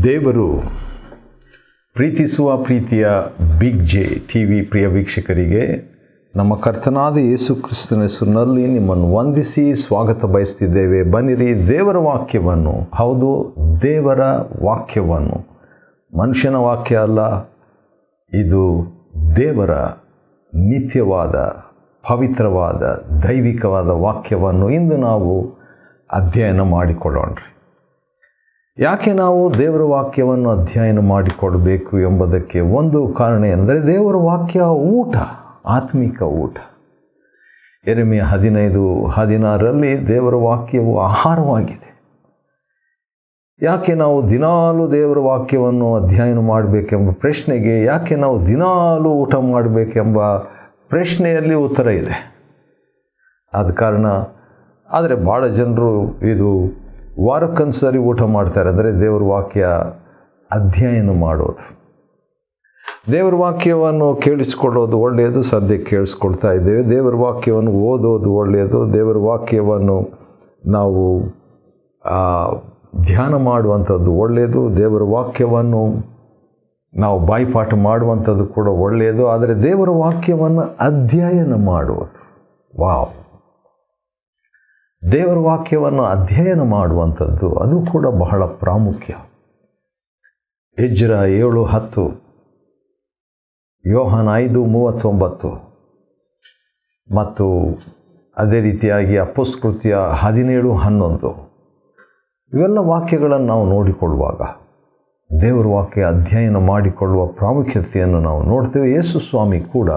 ದೇವರು ಪ್ರೀತಿಸುವ ಪ್ರೀತಿಯ ಬಿಗ್ ಜೆ ಟಿವಿ ಪ್ರಿಯ ವೀಕ್ಷಕರಿಗೆ ನಮ್ಮ ಕರ್ತನಾದ ಯೇಸು ಕ್ರಿಸ್ತನ ಹೆಸರಿನಲ್ಲಿ ನಿಮ್ಮನ್ನು ವಂದಿಸಿ ಸ್ವಾಗತ ಬಯಸ್ತಿದ್ದೇವೆ. ಬನ್ನಿರಿ, ದೇವರ ವಾಕ್ಯವನ್ನು, ಹೌದು ದೇವರ ವಾಕ್ಯವನ್ನು, ಮನುಷ್ಯನ ವಾಕ್ಯ ಅಲ್ಲ, ಇದು ದೇವರ ನಿತ್ಯವಾದ ಪವಿತ್ರವಾದ ದೈವಿಕವಾದ ವಾಕ್ಯವನ್ನು ಇಂದು ನಾವು ಅಧ್ಯಯನ ಮಾಡಿಕೊಳ್ಳೋಣ್ರಿ. ಯಾಕೆ ನಾವು ದೇವರ ವಾಕ್ಯವನ್ನು ಅಧ್ಯಯನ ಮಾಡಿಕೊಡಬೇಕು ಎಂಬುದಕ್ಕೆ ಒಂದು ಕಾರಣ ಏನೆಂದರೆ, ದೇವರ ವಾಕ್ಯ ಊಟ, ಆತ್ಮಿಕ ಊಟ. ಯೆರೆಮೀಯ 15:16 ದೇವರ ವಾಕ್ಯವು ಆಹಾರವಾಗಿದೆ. ಯಾಕೆ ನಾವು ದಿನಾಲೂ ದೇವರ ವಾಕ್ಯವನ್ನು ಅಧ್ಯಯನ ಮಾಡಬೇಕೆಂಬ ಪ್ರಶ್ನೆಗೆ, ಯಾಕೆ ನಾವು ದಿನಾಲೂ ಊಟ ಮಾಡಬೇಕೆಂಬ ಪ್ರಶ್ನೆಯಲ್ಲಿ ಉತ್ತರ ಇದೆ. ಆದ ಕಾರಣ. ಆದರೆ ಭಾಳ ಜನರು ಇದು ವಾರಕ್ಕೊಂದ್ಸರಿ ಊಟ ಮಾಡ್ತಾರೆ, ಅಂದರೆ ದೇವರ ವಾಕ್ಯ ಅಧ್ಯಯನ ಮಾಡೋದು. ದೇವರ ವಾಕ್ಯವನ್ನು ಕೇಳಿಸ್ಕೊಳ್ಳೋದು ಒಳ್ಳೆಯದು, ಸದ್ಯಕ್ಕೆ ಕೇಳಿಸ್ಕೊಳ್ತಾ ಇದ್ದೇವೆ. ದೇವರ ವಾಕ್ಯವನ್ನು ಓದೋದು ಒಳ್ಳೆಯದು. ದೇವರ ವಾಕ್ಯವನ್ನು ನಾವು ಧ್ಯಾನ ಮಾಡುವಂಥದ್ದು ಒಳ್ಳೆಯದು. ದೇವರ ವಾಕ್ಯವನ್ನು ನಾವು ಬಾಯಿಪಾಠ ಮಾಡುವಂಥದ್ದು ಕೂಡ ಒಳ್ಳೆಯದು. ಆದರೆ ದೇವರ ವಾಕ್ಯವನ್ನು ಅಧ್ಯಯನ ಮಾಡುವುದು, ವಾವ್, ದೇವರ ವಾಕ್ಯವನ್ನು ಅಧ್ಯಯನ ಮಾಡುವಂಥದ್ದು ಅದು ಕೂಡ ಬಹಳ ಪ್ರಾಮುಖ್ಯ. ಎಜ್ರ 7:10, ಯೋಹಾನ 5:39 ಮತ್ತು ಅದೇ ರೀತಿಯಾಗಿ ಅಪೊಸ್ತಲಕೃತ್ಯ 17:11 ಇವೆಲ್ಲ ವಾಕ್ಯಗಳನ್ನು ನಾವು ನೋಡಿಕೊಳ್ಳುವಾಗ ದೇವರ ವಾಕ್ಯ ಅಧ್ಯಯನ ಮಾಡಿಕೊಳ್ಳುವ ಪ್ರಾಮುಖ್ಯತೆಯನ್ನು ನಾವು ನೋಡ್ತೇವೆ. ಯೇಸು ಸ್ವಾಮಿ ಕೂಡ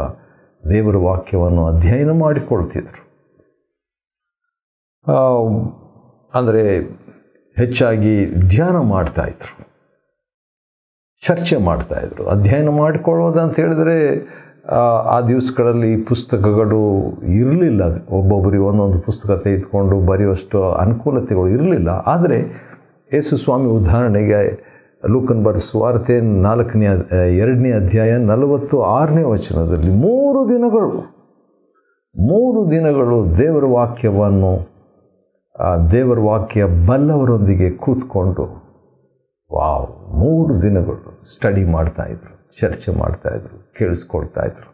ದೇವರ ವಾಕ್ಯವನ್ನು ಅಧ್ಯಯನ ಮಾಡಿಕೊಳ್ತಿದ್ರು. ಅಂದರೆ ಹೆಚ್ಚಾಗಿ ಧ್ಯಾನ ಮಾಡ್ತಾಯಿದ್ರು, ಚರ್ಚೆ ಮಾಡ್ತಾಯಿದ್ರು. ಅಧ್ಯಯನ ಮಾಡಿಕೊಳ್ಳೋದಂತ ಹೇಳಿದರೆ ಆ ದಿವಸಗಳಲ್ಲಿ ಪುಸ್ತಕಗಳು ಇರಲಿಲ್ಲ. ಒಬ್ಬೊಬ್ಬರಿಗೆ ಒಂದೊಂದು ಪುಸ್ತಕ ತೆಗೆದುಕೊಂಡು ಬರೆಯುವಷ್ಟು ಅನುಕೂಲತೆಗಳು ಇರಲಿಲ್ಲ. ಆದರೆ ಯೇಸು ಸ್ವಾಮಿ ಉದಾಹರಣೆಗೆ ಲೂಕನ ಬರೆದ ಸುವಾರ್ತೆ 2ನೇ ಅಧ್ಯಾಯ 46ನೇ ವಚನದಲ್ಲಿ 3 ದಿನಗಳು ದೇವರ ವಾಕ್ಯವನ್ನು, ದೇವರ ವಾಕ್ಯ ಬಲ್ಲವರೊಂದಿಗೆ ಕೂತ್ಕೊಂಡು, ವಾವ್, 3 ದಿನಗಳು ಸ್ಟಡಿ ಮಾಡ್ತಾಯಿದ್ರು, ಚರ್ಚೆ ಮಾಡ್ತಾಯಿದ್ರು, ಕೇಳಿಸ್ಕೊಳ್ತಾಯಿದ್ರು.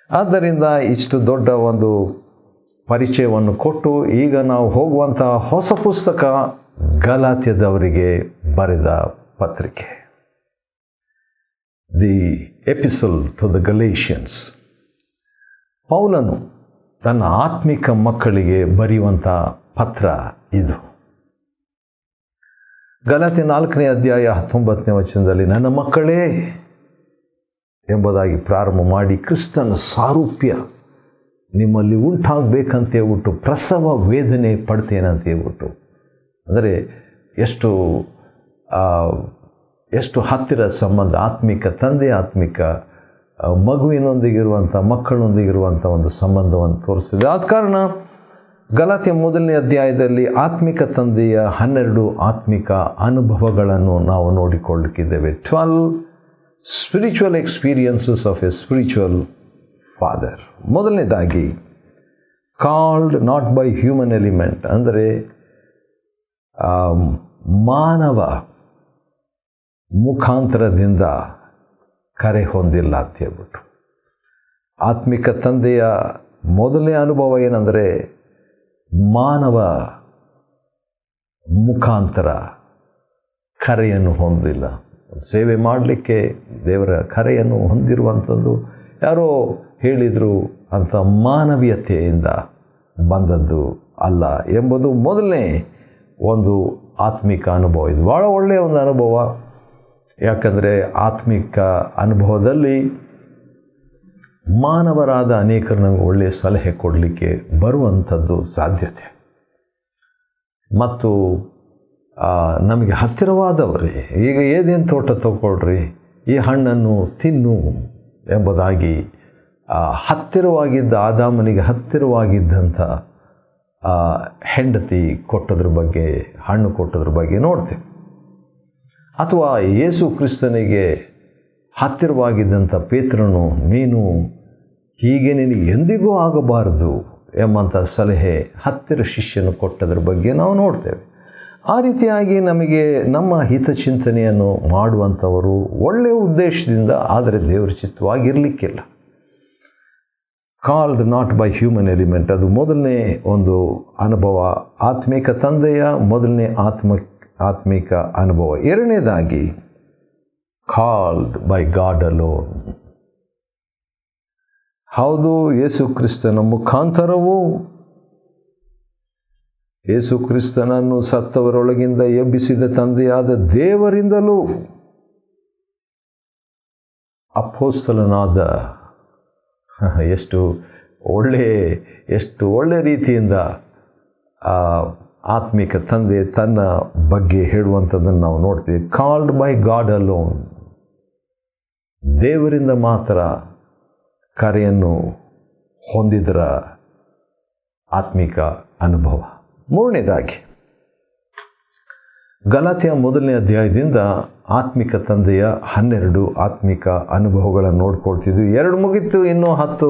ಆದ್ದರಿಂದ ಇಷ್ಟು ದೊಡ್ಡ ಒಂದು ಪರಿಚಯವನ್ನು ಕೊಟ್ಟು ಈಗ ನಾವು ಹೋಗುವಂತಹ ಹೊಸ ಪುಸ್ತಕ ಗಲಾತ್ಯದವರಿಗೆ ಬರೆದ ಪತ್ರಿಕೆ, the epistle to the Galatians. ಪೌಲನು ತನ್ನ ಆತ್ಮಿಕ ಮಕ್ಕಳಿಗೆ ಬರೆಯುವಂಥ ಪತ್ರ ಇದು. ಗಲಾತ್ಯ 4ನೇ ಅಧ್ಯಾಯ 19ನೇ ವಚನದಲ್ಲಿ, ನನ್ನ ಮಕ್ಕಳೇ ಎಂಬುದಾಗಿ ಪ್ರಾರಂಭ ಮಾಡಿ, ಕ್ರಿಸ್ತನ ಸಾರೂಪ್ಯ ನಿಮ್ಮಲ್ಲಿ ಉಂಟಾಗಬೇಕಂತ ಹೇಳ್ಬಿಟ್ಟು, ಪ್ರಸವ ವೇದನೆ ಪಡ್ತೇನಂತ ಹೇಳ್ಬಿಟ್ಟು, ಅಂದರೆ ಎಷ್ಟು ಹತ್ತಿರ ಸಂಬಂಧ, ಆತ್ಮಿಕ ತಂದೆ, ಆತ್ಮಿಕ ಮಗುವಿನೊಂದಿಗಿರುವಂಥ, ಮಕ್ಕಳೊಂದಿಗಿರುವಂಥ ಒಂದು ಸಂಬಂಧವನ್ನು ತೋರಿಸ್ತಿದೆ. ಆದ ಕಾರಣ ಗಲಾತ್ಯ 1ನೇ ಅಧ್ಯಾಯದಲ್ಲಿ ಆತ್ಮಿಕ ತಂದೆಯ 12 ಆತ್ಮಿಕ ಅನುಭವಗಳನ್ನು ನಾವು ನೋಡಿಕೊಳ್ಳಲಿಕ್ಕಿದ್ದೇವೆ. 12 spiritual experiences of a spiritual father. ಮೊದಲನೇದಾಗಿ, called not by human element, ಅಂದರೆ ಮಾನವ ಮುಖಾಂತರದಿಂದ ಕರೆ ಹೊಂದಿಲ್ಲ ಅಂತ ಹೇಳ್ಬಿಟ್ಟು. ಆತ್ಮಿಕ ತಂದೆಯ ಮೊದಲನೇ ಅನುಭವ ಏನಂದರೆ, ಮಾನವ ಮುಖಾಂತರ ಕರೆಯನ್ನು ಹೊಂದಿಲ್ಲ. ಸೇವೆ ಮಾಡಲಿಕ್ಕೆ ದೇವರ ಕರೆಯನ್ನು ಹೊಂದಿರುವಂಥದ್ದು ಯಾರೋ ಹೇಳಿದರು ಅಂತ ಮಾನವೀಯತೆಯಿಂದ ಬಂದದ್ದು ಅಲ್ಲ ಎಂಬುದು ಮೊದಲನೇ ಒಂದು ಆತ್ಮಿಕ ಅನುಭವ. ಇದು ಭಾಳ ಒಳ್ಳೆಯ ಒಂದು ಅನುಭವ. ಯಾಕಂದರೆ ಆತ್ಮಿಕ ಅನುಭವದಲ್ಲಿ ಮಾನವರಾದ ಅನೇಕರು ನಮಗೆ ಒಳ್ಳೆಯ ಸಲಹೆ ಕೊಡಲಿಕ್ಕೆ ಬರುವಂಥದ್ದು ಸಾಧ್ಯತೆ. ಮತ್ತು ನಮಗೆ ಹತ್ತಿರವಾದವರೇ, ಈಗ ಏದೇನು ತೋಟ ತಗೊಳ್ರಿ, ಈ ಹಣ್ಣನ್ನು ತಿನ್ನು ಎಂಬುದಾಗಿ ಹತ್ತಿರವಾಗಿದ್ದ ಆದಾಮನಿಗೆ ಹತ್ತಿರವಾಗಿದ್ದಂಥ ಹೆಂಡತಿ ಕೊಟ್ಟದ್ರ ಬಗ್ಗೆ, ಹಣ್ಣು ಕೊಟ್ಟದ್ರ ಬಗ್ಗೆ ನೋಡ್ತೇವೆ. ಅಥವಾ ಯೇಸು ಕ್ರಿಸ್ತನಿಗೆ ಹತ್ತಿರವಾಗಿದ್ದಂಥ ಪೇತ್ರನು, ನೀನು ಹೀಗೆ ನಿನಗೆ ಎಂದಿಗೂ ಆಗಬಾರದು ಎಂಬಂಥ ಸಲಹೆ ಹತ್ತಿರ ಶಿಷ್ಯನು ಕೊಟ್ಟದ್ರ ಬಗ್ಗೆ ನಾವು ನೋಡ್ತೇವೆ. ಆ ರೀತಿಯಾಗಿ ನಮಗೆ ನಮ್ಮ ಹಿತಚಿಂತನೆಯನ್ನು ಮಾಡುವಂಥವರು ಒಳ್ಳೆಯ ಉದ್ದೇಶದಿಂದ, ಆದರೆ ದೇವರ ಚಿತ್ತವಾಗಿರಲಿಕ್ಕಿಲ್ಲ. Called not by human element, ಅದು ಮೊದಲನೇ ಒಂದು ಅನುಭವ, ಆತ್ಮಿಕ ತಂದೆಯ ಮೊದಲನೇ ಆತ್ಮಿಕ ಅನುಭವ. ಎರಡನೇದಾಗಿ ಕಾಲ್ಡ್ ಬೈ ಗಾಡ್ ಅಲೋನ್. ಹೌದು, ಯೇಸು ಕ್ರಿಸ್ತನ ಮುಖಾಂತರವೂ, ಯೇಸು ಕ್ರಿಸ್ತನನ್ನು ಸತ್ತವರೊಳಗಿಂದ ಎಬ್ಬಿಸಿದ ತಂದೆಯಾದ ದೇವರಿಂದಲೂ ಅಪೊಸ್ತಲನಾದ, ಎಷ್ಟು ಒಳ್ಳೆ ರೀತಿಯಿಂದ ಆತ್ಮಿಕ ತಂದೆ ತನ್ನ ಬಗ್ಗೆ ಹೇಳುವಂಥದ್ದನ್ನು ನಾವು ನೋಡ್ತೀವಿ. ಕಾಲ್ಡ್ ಬೈ ಗಾಡ್ ಅಲೋನ್, ದೇವರಿಂದ ಮಾತ್ರ ಕರೆಯನ್ನು ಹೊಂದಿದರ ಆತ್ಮಿಕ ಅನುಭವ. ಮೂರನೇದಾಗಿ ಗಲಾತ್ಯ ಮೊದಲನೇ ಅಧ್ಯಾಯದಿಂದ ಆತ್ಮಿಕ ತಂದೆಯ 12 ಆತ್ಮಿಕ ಅನುಭವಗಳನ್ನು ನೋಡ್ಕೊಳ್ತಿದ್ವಿ. 2 ಮುಗಿತು, ಇನ್ನೂ 10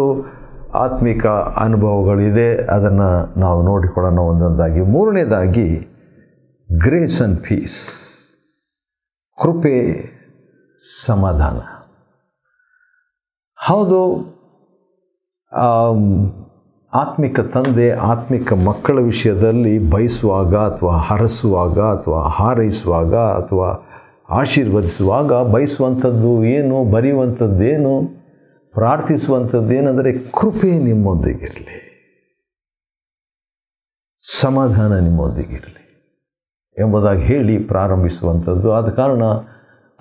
ಆತ್ಮಿಕ ಅನುಭವಗಳಿದೆ. ಅದನ್ನು ನಾವು ನೋಡಿಕೊಳ್ಳೋಣ ಒಂದೊಂದಾಗಿ. ಮೂರನೇದಾಗಿ ಗ್ರೇಸ್ ಆ್ಯಂಡ್ ಪೀಸ್, ಕೃಪೆ, ಸಮಾಧಾನ. ಹೌದು, ಆತ್ಮಿಕ ತಂದೆ ಆತ್ಮಿಕ ಮಕ್ಕಳ ವಿಷಯದಲ್ಲಿ ಬಯಸುವಾಗ ಅಥವಾ ಹರಸುವಾಗ ಅಥವಾ ಹಾರೈಸುವಾಗ ಅಥವಾ ಆಶೀರ್ವದಿಸುವಾಗ ಬಯಸುವಂಥದ್ದು ಏನು, ಬರೆಯುವಂಥದ್ದೇನು, ಪ್ರಾರ್ಥಿಸುವಂಥದ್ದೇನೆಂದರೆ ಕೃಪೆ ನಿಮ್ಮೊಂದಿಗಿರಲಿ, ಸಮಾಧಾನ ನಿಮ್ಮೊಂದಿಗಿರಲಿ ಎಂಬುದಾಗಿ ಹೇಳಿ ಪ್ರಾರಂಭಿಸುವಂಥದ್ದು. ಆದ ಕಾರಣ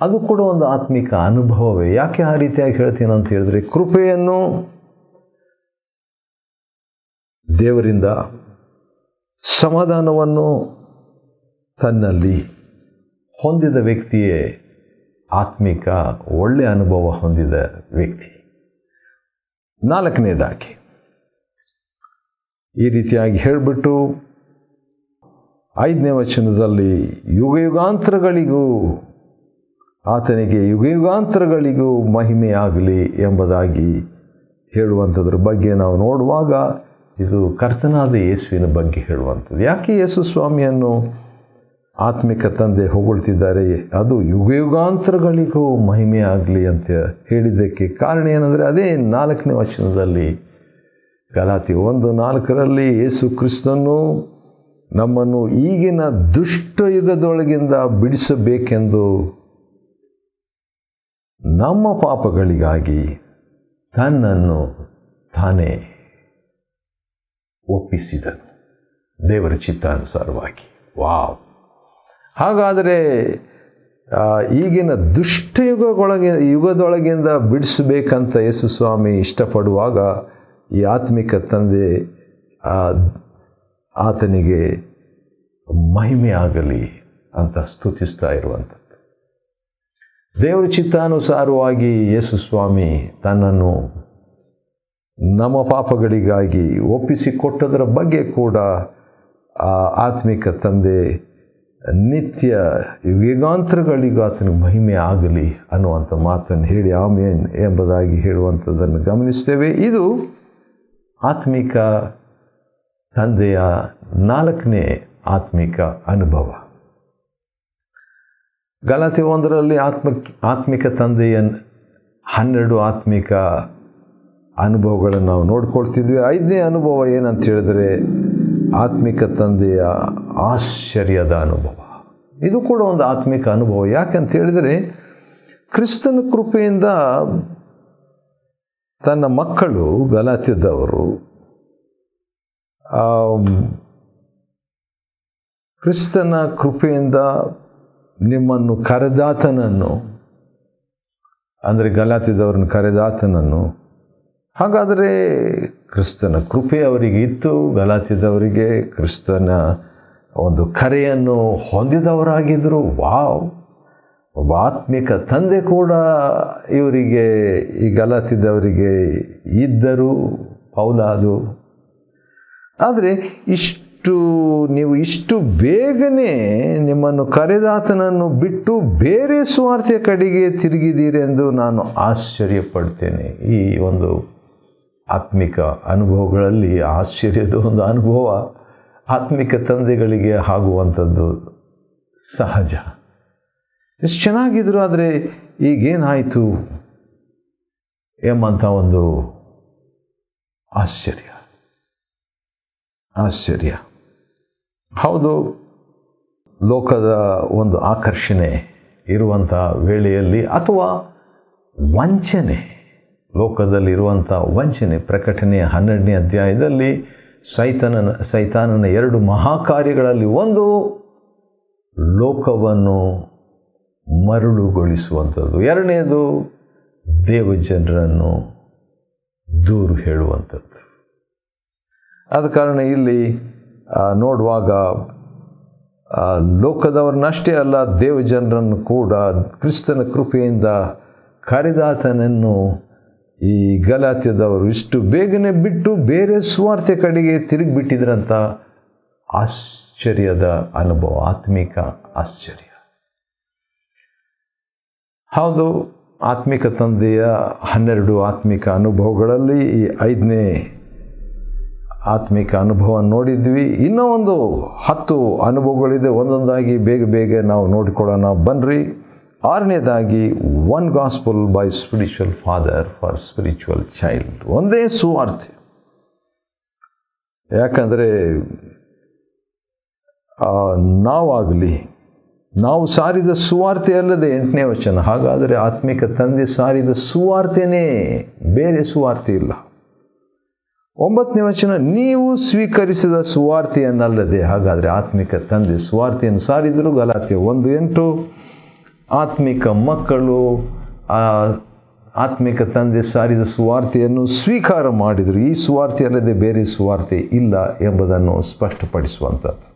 ಅದು ಕೂಡ ಒಂದು ಆತ್ಮಿಕ ಅನುಭವವೇ. ಯಾಕೆ ಆ ರೀತಿಯಾಗಿ ಹೇಳ್ತೀನಿ ಅಂತ ಹೇಳಿದ್ರೆ, ಕೃಪೆಯನ್ನು ದೇವರಿಂದ, ಸಮಾಧಾನವನ್ನು ತನ್ನಲ್ಲಿ ಹೊಂದಿದ ವ್ಯಕ್ತಿಯೇ ಆತ್ಮಿಕ ಒಳ್ಳೆಯ ಅನುಭವ ಹೊಂದಿದ ವ್ಯಕ್ತಿ. ನಾಲ್ಕನೇದಾಗಿ ಈ ರೀತಿಯಾಗಿ ಹೇಳಿಬಿಟ್ಟು 5ನೇ ವಚನದಲ್ಲಿ ಯುಗಯುಗಾಂತರಗಳಿಗೂ ಆತನಿಗೆ ಯುಗಯುಗಾಂತರಗಳಿಗೂ ಮಹಿಮೆಯಾಗಲಿ ಎಂಬುದಾಗಿ ಹೇಳುವಂಥದ್ರ ಬಗ್ಗೆ ನಾವು ನೋಡುವಾಗ ಇದು ಕರ್ತನಾದ ಯೇಸುವಿನ ಬಗ್ಗೆ ಹೇಳುವಂಥದ್ದು. ಯಾಕೆ ಯೇಸು ಸ್ವಾಮಿಯನ್ನು ಆತ್ಮಿಕ ತಂದೆ ಹೊಗಳ್ತಿದ್ದಾರೆ? ಅದು ಯುಗಯುಗಾಂತರಗಳಿಗೂ ಮಹಿಮೆಯಾಗಲಿ ಅಂತ ಹೇಳಿದ್ದಕ್ಕೆ ಕಾರಣ ಏನಂದರೆ, ಅದೇ 4ನೇ ವಚನದಲ್ಲಿ ಗಲಾತ್ಯ 1:4 ಯೇಸು ಕ್ರಿಸ್ತನು ನಮ್ಮನ್ನು ಈಗಿನ ದುಷ್ಟ ಯುಗದೊಳಗಿಂದ ಬಿಡಿಸಬೇಕೆಂದು ನಮ್ಮ ಪಾಪಗಳಿಗಾಗಿ ತನ್ನನ್ನು ತಾನೇ ಒಪ್ಪಿಸಿದನು, ದೇವರ ಚಿತ್ತಾನುಸಾರವಾಗಿ. ವಾವ್! ಹಾಗಾದರೆ ಈಗಿನ ದುಷ್ಟ ಯುಗದೊಳಗಿಂದ ಬಿಡಿಸಬೇಕಂತ ಯೇಸು ಸ್ವಾಮಿ ಇಷ್ಟಪಡುವಾಗ ಈ ಆತ್ಮಿಕ ತಂದೆ ಆತನಿಗೆ ಮಹಿಮೆ ಆಗಲಿ ಅಂತ ಸ್ತುತಿಸ್ತಾ ಇರುವಂಥದ್ದು. ದೇವರ ಚಿತ್ತಾನುಸಾರವಾಗಿ ಯೇಸು ಸ್ವಾಮಿ ತನ್ನನ್ನು ನಮ್ಮ ಪಾಪಗಳಿಗಾಗಿ ಒಪ್ಪಿಸಿಕೊಟ್ಟದರ ಬಗ್ಗೆ ಕೂಡ ಆತ್ಮಿಕ ತಂದೆ ನಿತ್ಯ ಯುಗಾಂತರಗಳಿಗೂ ಆತನಿಗೆ ಮಹಿಮೆ ಆಗಲಿ ಅನ್ನುವಂಥ ಮಾತನ್ನು ಹೇಳಿ ಆಮೇನ್ ಎಂಬುದಾಗಿ ಹೇಳುವಂಥದ್ದನ್ನು ಗಮನಿಸ್ತೇವೆ. ಇದು ಆತ್ಮಿಕ ತಂದೆಯ 4ನೇ ಆತ್ಮಿಕ ಅನುಭವ. ಗಲಾತ್ಯ 1ರಲ್ಲಿ ಆತ್ಮಿಕ ತಂದೆಯ 12 ಆತ್ಮಿಕ ಅನುಭವಗಳನ್ನು ನಾವು ನೋಡ್ಕೊಳ್ತಿದ್ವಿ. 5ನೇ ಅನುಭವ ಏನಂತ ಹೇಳಿದ್ರೆ, ಆತ್ಮಿಕ ತಂದೆಯ ಆಶ್ಚರ್ಯದ ಅನುಭವ. ಇದು ಕೂಡ ಒಂದು ಆತ್ಮಿಕ ಅನುಭವ. ಯಾಕಂತ ಹೇಳಿದರೆ, ಕ್ರಿಸ್ತನ ಕೃಪೆಯಿಂದ ತನ್ನ ಮಕ್ಕಳು ಗಲಾತ್ಯದವರು ಕ್ರಿಸ್ತನ ಕೃಪೆಯಿಂದ ನಿಮ್ಮನ್ನು ಕರೆದಾತನನ್ನು, ಅಂದರೆ ಗಲಾತ್ಯದವ್ರನ್ನ ಕರೆದಾತನನ್ನು, ಹಾಗಾದರೆ ಕ್ರಿಸ್ತನ ಕೃಪೆ ಅವರಿಗೆ ಇತ್ತು, ಗಲಾತ್ಯದವರಿಗೆ ಕ್ರಿಸ್ತನ ಒಂದು ಕರೆಯನ್ನು ಹೊಂದಿದವರಾಗಿದ್ದರು. ವಾವ್! ಒಬ್ಬ ಆತ್ಮಿಕ ತಂದೆ ಕೂಡ ಇವರಿಗೆ, ಈ ಗಲಾತ್ಯದವರಿಗೆ ಇದ್ದರು, ಪೌಲಾದು. ಆದರೆ ನೀವು ಇಷ್ಟು ಬೇಗನೆ ನಿಮ್ಮನ್ನು ಕರೆದಾತನನ್ನು ಬಿಟ್ಟು ಬೇರೆ ಸ್ವಾರ್ಥೆಯ ಕಡೆಗೆ ತಿರುಗಿದ್ದೀರೆಂದು ನಾನು ಆಶ್ಚರ್ಯಪಡ್ತೇನೆ. ಈ ಒಂದು ಆತ್ಮಿಕ ಅನುಭವಗಳಲ್ಲಿ ಆಶ್ಚರ್ಯದ ಒಂದು ಅನುಭವ ಆತ್ಮಿಕ ತಂದೆಗಳಿಗೆ ಆಗುವಂಥದ್ದು ಸಹಜ. ಎಷ್ಟು ಚೆನ್ನಾಗಿದ್ರು, ಆದರೆ ಈಗೇನಾಯಿತು ಎಂಬಂಥ ಒಂದು ಆಶ್ಚರ್ಯ. ಹೌದು, ಲೋಕದ ಒಂದು ಆಕರ್ಷಣೆ ಇರುವಂಥ ವೇಳೆಯಲ್ಲಿ, ಅಥವಾ ವಂಚನೆ, ಲೋಕದಲ್ಲಿರುವಂಥ ವಂಚನೆ, ಪ್ರಕಟಣೆಯ 12ನೇ ಅಧ್ಯಾಯದಲ್ಲಿ ಸೈತಾನನ 2 ಮಹಾಕಾರ್ಯಗಳಲ್ಲಿ ಒಂದು ಲೋಕವನ್ನು ಮರುಳುಗೊಳಿಸುವಂಥದ್ದು, ಎರಡನೇದು ದೇವಜನರನ್ನು ದೂರು ಹೇಳುವಂಥದ್ದು. ಆದ ಕಾರಣ ಇಲ್ಲಿ ನೋಡುವಾಗ ಲೋಕದವ್ರನ್ನಷ್ಟೇ ಅಲ್ಲ, ದೇವಜನರನ್ನು ಕೂಡ ಕ್ರಿಸ್ತನ ಕೃಪೆಯಿಂದ ಕರೆದಾತನನ್ನು ಈ ಗಲಾತ್ಯದವರು ಇಷ್ಟು ಬೇಗನೆ ಬಿಟ್ಟು ಬೇರೆ ಸುವಾರ್ತೆ ಕಡೆಗೆ ತಿರುಗಿಬಿಟ್ಟಿದ್ರಂಥ ಆಶ್ಚರ್ಯದ ಅನುಭವ, ಆತ್ಮಿಕ ಆಶ್ಚರ್ಯ. ಹೌದು, ಆತ್ಮಿಕ ತಂದೆಯ 12 ಆತ್ಮಿಕ ಅನುಭವಗಳಲ್ಲಿ ಈ 5ನೇ ಆತ್ಮಿಕ ಅನುಭವ ನೋಡಿದ್ವಿ. ಇನ್ನೂ ಒಂದು 10 ಅನುಭವಗಳಿದೆ, ಒಂದೊಂದಾಗಿ ಬೇಗ ನಾವು ನೋಡಿಕೊಳ್ಳೋಣ ಬನ್ನಿರಿ. 6ನೇದಾಗಿ one gospel by spiritual father for spiritual child. ಒಂದೇ ಸುವಾರ್ತೆ. ಯಾಕಂದರೆ ನಾವು ಸಾರಿದ ಸುವಾರ್ತೆ ಅಲ್ಲದೆ 8ನೇ ವಚನ. ಹಾಗಾದರೆ ಆತ್ಮಿಕ ತಂದೆ ಸಾರಿದ ಸುವಾರ್ತೆನೇ, ಬೇರೆ ಸುವಾರ್ತೆ ಇಲ್ಲ. 9ನೇ ವಚನ, ನೀವು ಸ್ವೀಕರಿಸಿದ ಸುವಾರ್ತೆಯನ್ನಲ್ಲದೆ. ಹಾಗಾದರೆ ಆತ್ಮಿಕ ತಂದೆ ಸುವಾರ್ತೆಯನ್ನು ಸಾರಿದರು. ಗಲಾತ್ಯ 1:8, ಆತ್ಮಿಕ ಮಕ್ಕಳು ಆತ್ಮಿಕ ತಂದೆ ಸಾರಿದ ಸುವಾರ್ತೆಯನ್ನು ಸ್ವೀಕಾರ ಮಾಡಿದರು. ಈ ಸುವಾರ್ತೆ ಅಲ್ಲದೆ ಬೇರೆ ಸುವಾರ್ತೆ ಇಲ್ಲ ಎಂಬುದನ್ನು ಸ್ಪಷ್ಟಪಡಿಸುವಂಥದ್ದು.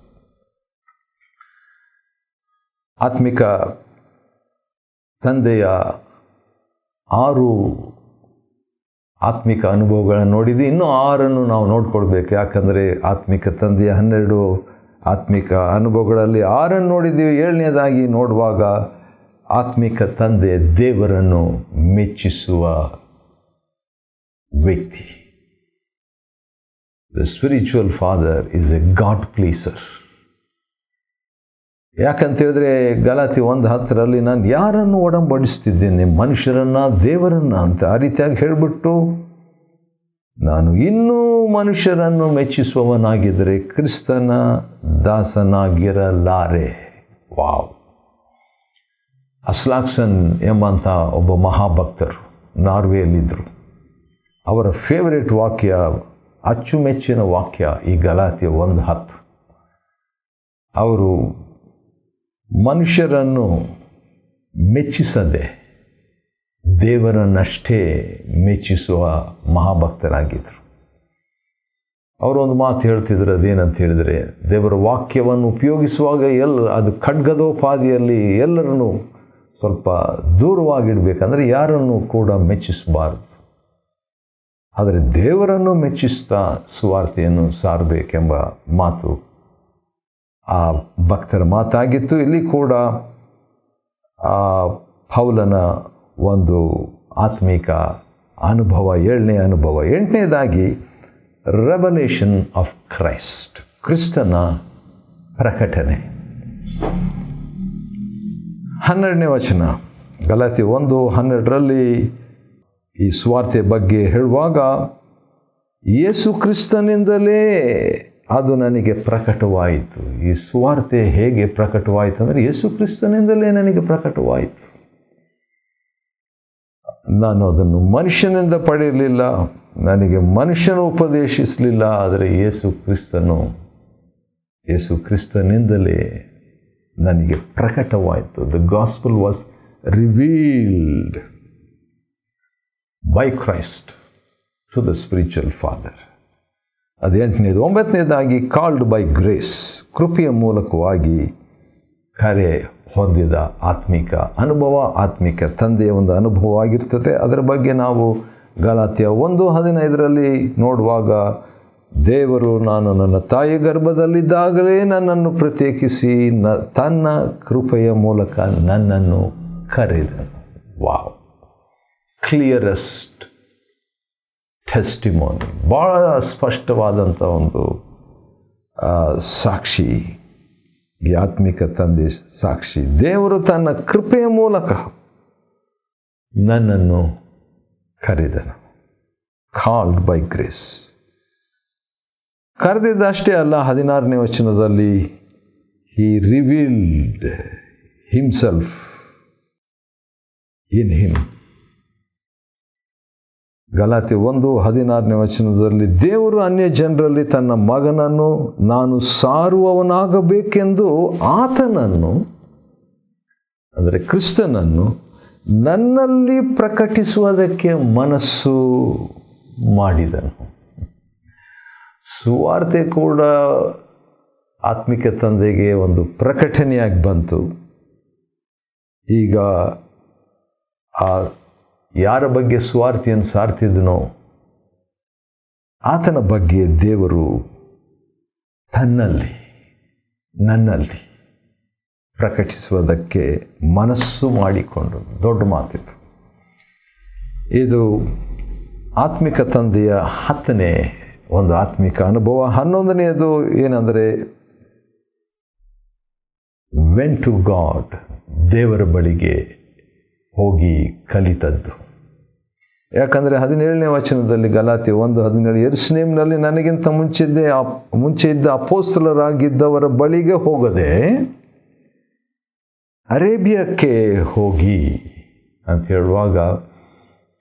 ಆತ್ಮಿಕ ತಂದೆಯ 6 ಆತ್ಮಿಕ ಅನುಭವಗಳನ್ನು ನೋಡಿದ್ವಿ. ಇನ್ನೂ 6 ನಾವು ನೋಡ್ಕೊಳ್ಬೇಕು. ಯಾಕಂದರೆ ಆತ್ಮಿಕ ತಂದೆಯ 12 ಆತ್ಮಿಕ ಅನುಭವಗಳಲ್ಲಿ 6 ನೋಡಿದ್ದೀವಿ. 7ನೇದಾಗಿ ನೋಡುವಾಗ ಆತ್ಮಿಕ ತಂದೆ ದೇವರನ್ನು ಮೆಚ್ಚಿಸುವ ವ್ಯಕ್ತಿ. The spiritual father is a God pleaser. ಯಾಕಂತೇಳಿದ್ರೆ ಗಲಾತಿ 1:10 ನಾನು ಯಾರನ್ನು ಒಡಂಬಡಿಸ್ತಿದ್ದೇನೆ, ಮನುಷ್ಯರನ್ನ ದೇವರನ್ನ ಅಂತ ಆ ರೀತಿಯಾಗಿ ಹೇಳಿಬಿಟ್ಟು, ನಾನು ಇನ್ನೂ ಮನುಷ್ಯರನ್ನು ಮೆಚ್ಚಿಸುವವನಾಗಿದ್ದರೆ ಕ್ರಿಸ್ತನ ದಾಸನಾಗಿರಲಾರೆ. ವಾವ್! ಅಸ್ಲಾಕ್ಸನ್ ಎಂಬಂಥ ಒಬ್ಬ ಮಹಾಭಕ್ತರು ನಾರ್ವೆಯಲ್ಲಿದ್ದರು. ಅವರ ಫೇವರೇಟ್ ವಾಕ್ಯ, ಅಚ್ಚುಮೆಚ್ಚಿನ ವಾಕ್ಯ ಈ ಗಲಾತ್ಯ 1:10. ಅವರು ಮನುಷ್ಯರನ್ನು ಮೆಚ್ಚಿಸದೆ ದೇವರನ್ನಷ್ಟೇ ಮೆಚ್ಚಿಸುವ ಮಹಾಭಕ್ತರಾಗಿದ್ದರು. ಅವರೊಂದು ಮಾತು ಹೇಳ್ತಿದ್ರು. ಅದೇನಂತ ಹೇಳಿದರೆ, ದೇವರ ವಾಕ್ಯವನ್ನು ಉಪಯೋಗಿಸುವಾಗ ಅದು ಖಡ್ಗದೋಪಾದಿಯಲ್ಲಿ ಎಲ್ಲರನ್ನು ಸ್ವಲ್ಪ ದೂರವಾಗಿಡಬೇಕಂದ್ರೆ ಯಾರನ್ನು ಕೂಡ ಮೆಚ್ಚಿಸಬಾರದು, ಆದರೆ ದೇವರನ್ನು ಮೆಚ್ಚಿಸ್ತಾ ಸುವಾರ್ತೆಯನ್ನು ಸಾರಬೇಕೆಂಬ ಮಾತು ಆ ಭಕ್ತರ ಮಾತಾಗಿತ್ತು. ಇಲ್ಲಿ ಕೂಡ ಪೌಲನ ಒಂದು ಆತ್ಮಿಕ ಅನುಭವ, 7ನೇ ಅನುಭವ. 8ನೇದಾಗಿ ರೆವಲೇಷನ್ ಆಫ್ ಕ್ರೈಸ್ಟ್, ಕ್ರಿಸ್ತನ ಪ್ರಕಟಣೆ. 12ನೇ ವಚನ, ಗಲಾತ್ಯ 1:12 ಈ ಸುವಾರ್ತೆ ಬಗ್ಗೆ ಹೇಳುವಾಗ, ಯೇಸು ಕ್ರಿಸ್ತನಿಂದಲೇ ಅದು ನನಗೆ ಪ್ರಕಟವಾಯಿತು. ಈ ಸುವಾರ್ತೆ ಹೇಗೆ ಪ್ರಕಟವಾಯಿತು ಅಂದರೆ, ಯೇಸು ಕ್ರಿಸ್ತನಿಂದಲೇ ನನಗೆ ಪ್ರಕಟವಾಯಿತು. ನಾನು ಅದನ್ನು ಮನುಷ್ಯನಿಂದ ಪಡೆಯಲಿಲ್ಲ, ನನಗೆ ಮನುಷ್ಯನು ಉಪದೇಶಿಸಲಿಲ್ಲ, ಆದರೆ ಯೇಸು ಕ್ರಿಸ್ತನಿಂದಲೇ ನನಗೆ ಪ್ರಕಟವಾಯಿತು. The gospel was revealed by Christ to the spiritual father. ಅದು 8ನೇದು. 9ನೇದಾಗಿ ಕಾಲ್ಡ್ ಬೈ ಗ್ರೇಸ್, ಕೃಪೆಯ ಮೂಲಕವಾಗಿ ಕರೆ ಹೊಂದಿದ ಆತ್ಮಿಕ ಅನುಭವ, ಆತ್ಮಿಕ ತಂದೆಯ ಒಂದು ಅನುಭವ ಆಗಿರ್ತದೆ. ಅದರ ಬಗ್ಗೆ ನಾವು ಗಲಾತ್ಯ 1:15 ನೋಡುವಾಗ, ದೇವರು ನಾನು ನನ್ನ ತಾಯಿ ಗರ್ಭದಲ್ಲಿದ್ದಾಗಲೇ ನನ್ನನ್ನು ಪ್ರತ್ಯೇಕಿಸಿ ತನ್ನ ಕೃಪೆಯ ಮೂಲಕ ನನ್ನನ್ನು ಕರೆದನು. ವಾವ್! ಕ್ಲಿಯರೆಸ್ಟ್ ಟೆಸ್ಟಿಮೋನಿ, ಭಾಳ ಸ್ಪಷ್ಟವಾದಂಥ ಒಂದು ಸಾಕ್ಷಿ ಈ ಆತ್ಮಿಕ ತಂದೆ ಸಾಕ್ಷಿ. ದೇವರು ತನ್ನ ಕೃಪೆಯ ಮೂಲಕ ನನ್ನನ್ನು ಕರೆದನು. Called by grace. ಕರೆದಿದ್ದಷ್ಟೇ ಅಲ್ಲ, 16ನೇ ವಚನದಲ್ಲಿ he revealed himself in him. Galatia 1:16ನೇ ವಚನದಲ್ಲಿ ದೇವರು ಅನ್ಯ ಜನರಲ್ಲಿ ತನ್ನ ಮಗನನ್ನು ನಾನು ಸಾರುವವನಾಗಬೇಕೆಂದು ಆತನನ್ನು, ಅಂದರೆ ಕ್ರಿಸ್ತನನ್ನು, ನನ್ನಲ್ಲಿ ಪ್ರಕಟಿಸುವುದಕ್ಕೆ ಮನಸ್ಸು ಮಾಡಿದನು. ಸುವಾರ್ತೆ ಕೂಡ ಆತ್ಮಿಕ ತಂದೆಗೆ ಒಂದು ಪ್ರಕಟಣೆಯಾಗಿ ಬಂತು. ಈಗ ಆ ಯಾರ ಬಗ್ಗೆ ಸುವಾರ್ತೆಯನ್ನು ಸಾರ್ತಿದ್ದನೋ ಆತನ ಬಗ್ಗೆ ದೇವರು ತನ್ನಲ್ಲಿ, ನನ್ನಲ್ಲಿ ಪ್ರಕಟಿಸುವುದಕ್ಕೆ ಮನಸ್ಸು ಮಾಡಿಕೊಂಡು. ದೊಡ್ಡ ಮಾತಿತ್ತು ಇದು. ಆತ್ಮಿಕ ತಂದೆಯ 10ನೇ ಒಂದು ಆತ್ಮಿಕ ಅನುಭವ. 11ನೇದು ಏನಂದರೆ ವೆಂಟ್ ಟು ಗಾಡ್, ದೇವರ ಬಳಿಗೆ ಹೋಗಿ ಕಲಿತದ್ದು. ಯಾಕಂದರೆ 17ನೇ ವಚನದಲ್ಲಿ ಗಲಾತ್ಯ 1:17 ಯೆರೂಸಲೇಮಿನಲ್ಲಿ ನನಗಿಂತ ಮುಂಚೆ ಇದ್ದ ಅಪೊಸ್ತಲರಾಗಿದ್ದವರ ಬಳಿಗೆ ಹೋಗದೆ ಅರೇಬಿಯಾಕ್ಕೆ ಹೋಗಿ ಅಂತ ಹೇಳುವಾಗ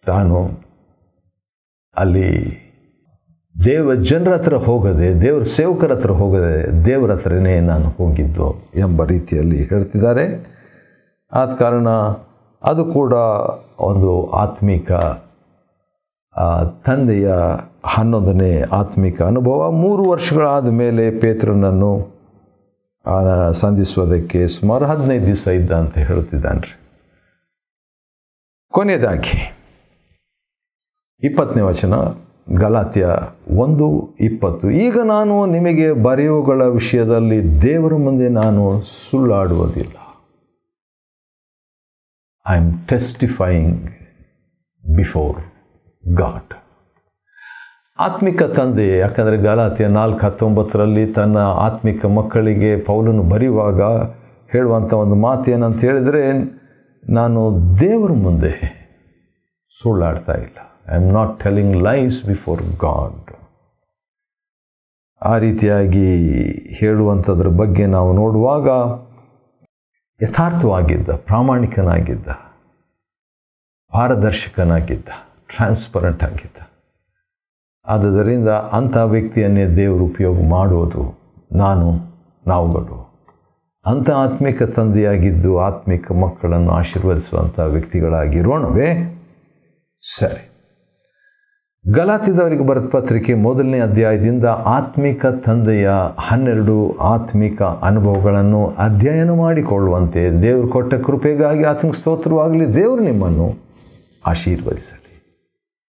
ತಾನು ಅಲ್ಲಿ ಜನರ ಹತ್ರ ಹೋಗದೆ, ದೇವರ ಸೇವಕರ ಹತ್ರ ಹೋಗದೆ, ದೇವರ ಹತ್ರನೇ ನಾನು ಹೋಗಿದ್ದು ಎಂಬ ರೀತಿಯಲ್ಲಿ ಹೇಳ್ತಿದ್ದಾರೆ. ಆದ ಕಾರಣ ಅದು ಕೂಡ ಒಂದು ಆತ್ಮಿಕ ತಂದೆಯ 11ನೇ ಆತ್ಮಿಕ ಅನುಭವ. 3 ವರ್ಷಗಳಾದ ಮೇಲೆ ಪೇತ್ರನನ್ನು ಸಂಧಿಸುವುದಕ್ಕೆ ಸುಮಾರು 15 ದಿವಸ ಇದ್ದ ಅಂತ ಹೇಳ್ತಿದ್ದಾನ್ರಿ. ಕೊನೆಯದಾಗಿ 20ನೇ ವಚನ ಗಲಾತ್ಯ 1:20 ಈಗ ನಾನು ನಿಮಗೆ ಬರೆಯುವುಗಳ ವಿಷಯದಲ್ಲಿ ದೇವರ ಮುಂದೆ ನಾನು ಸುಳ್ಳಾಡುವುದಿಲ್ಲ. I am testifying before God. ಆತ್ಮಿಕ ತಂದೆ, ಯಾಕಂದರೆ ಗಲಾತ್ಯ 4:19 ತನ್ನ ಆತ್ಮಿಕ ಮಕ್ಕಳಿಗೆ ಪೌಲನು ಬರೆಯುವಾಗ ಹೇಳುವಂಥ ಒಂದು ಮಾತು ಏನಂತ ಹೇಳಿದರೆ, ನಾನು ದೇವರ ಮುಂದೆ ಸುಳ್ಳಾಡ್ತಾ ಇಲ್ಲ. I am not telling lies before god. ಆ ರೀತಿಯಾಗಿ ಹೇಳುವಂಥದ್ರ ಬಗ್ಗೆ ನಾವು ನೋಡುವಾಗ ಯಥಾರ್ಥವಾಗಿದ್ದ, ಪ್ರಾಮಾಣಿಕನಾಗಿದ್ದ, ಪಾರದರ್ಶಕನಾಗಿದ್ದ, ಟ್ರಾನ್ಸ್ಪರೆಂಟ್ ಆಗಿದ್ದ. ಆದ್ದರಿಂದ ಅಂಥ ವ್ಯಕ್ತಿಯನ್ನೇ ದೇವರು ಉಪಯೋಗ ಮಾಡುವುದು ನಾವುಗಳು ಅಂಥ ಆತ್ಮಿಕ ತಂದೆಯಾಗಿದ್ದು ಆತ್ಮಿಕ ಮಕ್ಕಳನ್ನು ಆಶೀರ್ವದಿಸುವಂಥ ವ್ಯಕ್ತಿಗಳಾಗಿರೋಣವೇ? ಸರಿ. ಗಲಾತ್ಯದವರಿಗೆ ಬರೆದ ಪತ್ರಿಕೆ 1ನೇ ಅಧ್ಯಾಯದಿಂದ ಆತ್ಮಿಕ ತಂದೆಯ 12 ಆತ್ಮಿಕ ಅನುಭವಗಳನ್ನು ಅಧ್ಯಯನ ಮಾಡಿಕೊಳ್ಳುವಂತೆ ದೇವರು ಕೊಟ್ಟ ಕೃಪೆಗಾಗಿ ಆತನಿಗೆ ಸ್ತೋತ್ರವಾಗಲಿ. ದೇವರು ನಿಮ್ಮನ್ನು ಆಶೀರ್ವದಿಸಲಿ.